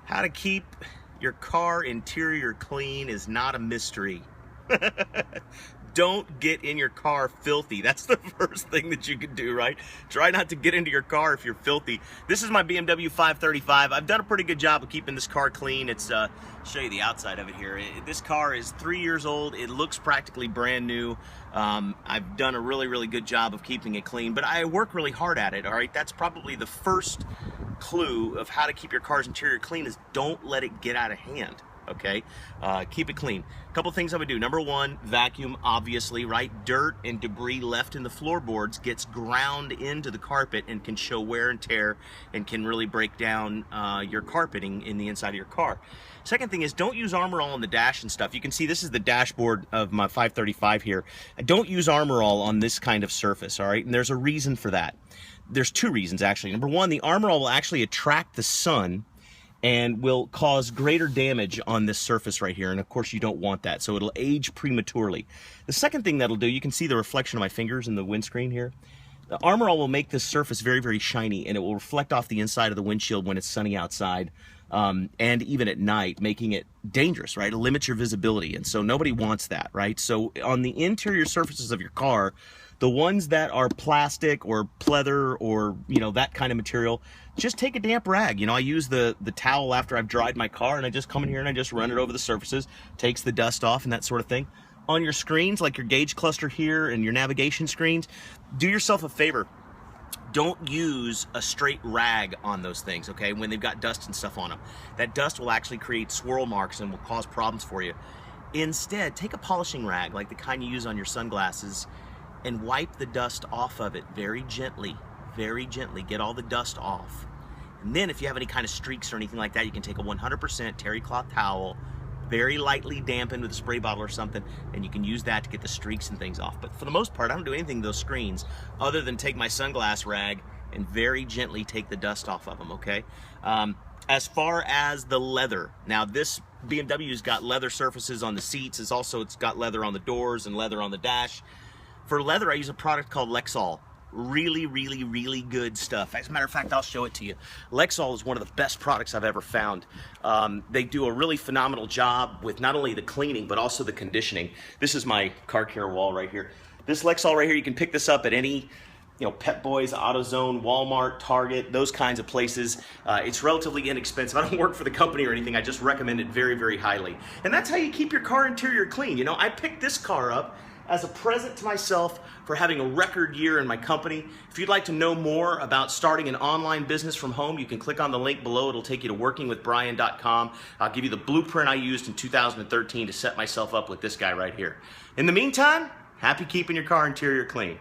How to keep your car interior clean is not a mystery. Don't get in your car filthy. That's the first thing that you can do, right? Try not to get into your car if you're filthy. This is my BMW 535. I've done a pretty good job of keeping this car clean. It's show you the outside of it here. This car is 3 years old. It looks practically brand new. I've done a really good job of keeping it clean, but I work really hard at it, all right? That's probably the first clue of how to keep your car's interior clean is don't let it get out of hand. Okay, keep it clean. A couple things I would do. Number one, vacuum, obviously, right? Dirt and debris left in the floorboards gets ground into the carpet and can show wear and tear and can really break down your carpeting in the inside of your car. Second thing is don't use Armor All on the dash and stuff. You can see this is the dashboard of my 535 here. Don't use Armor All on this kind of surface, all right? And there's a reason for that. There's two reasons, actually. Number one, the Armor All will actually attract the sun and will cause greater damage on this surface right here, and of course you don't want that, so it'll age prematurely. The second thing that'll do, you can see the reflection of my fingers in the windscreen here. The Armor All will make this surface very shiny, and it will reflect off the inside of the windshield when it's sunny outside, and even at night, making it dangerous, right? It limits your visibility, and so nobody wants that, right? So on the interior surfaces of your car, the ones that are plastic or pleather or, you know, that kind of material, just take a damp rag. You know, I use the towel after I've dried my car, and I just come in here and I just run it over the surfaces, takes the dust off and that sort of thing. On your screens, like your gauge cluster here and your navigation screens, do yourself a favor. Don't use a straight rag on those things, okay, when they've got dust and stuff on them. That dust will actually create swirl marks and will cause problems for you. Instead, take a polishing rag, like the kind you use on your sunglasses, and wipe the dust off of it very gently, get all the dust off. And then if you have any kind of streaks or anything like that, you can take a 100% terry cloth towel, very lightly dampened with a spray bottle or something, and you can use that to get the streaks and things off. But for the most part, I don't do anything to those screens other than take my sunglass rag and very gently take the dust off of them, okay? As far as the leather, now this BMW's got leather surfaces on the seats, it's got leather on the doors and leather on the dash. For leather, I use a product called Lexol. Really good stuff. As a matter of fact, I'll show it to you. Lexol is one of the best products I've ever found. They do a really phenomenal job with not only the cleaning, but also the conditioning. This is my car care wall right here. This Lexol right here, you can pick this up at any, you know, Pep Boys, AutoZone, Walmart, Target, those kinds of places. It's relatively inexpensive. I don't work for the company or anything. I just recommend it very highly. And that's how you keep your car interior clean. You know, I picked this car up as a present to myself for having a record year in my company. If you'd like to know more about starting an online business from home, you can click on the link below. It'll take you to workingwithbrian.com. I'll give you the blueprint I used in 2013 to set myself up with this guy right here. In the meantime, happy keeping your car interior clean.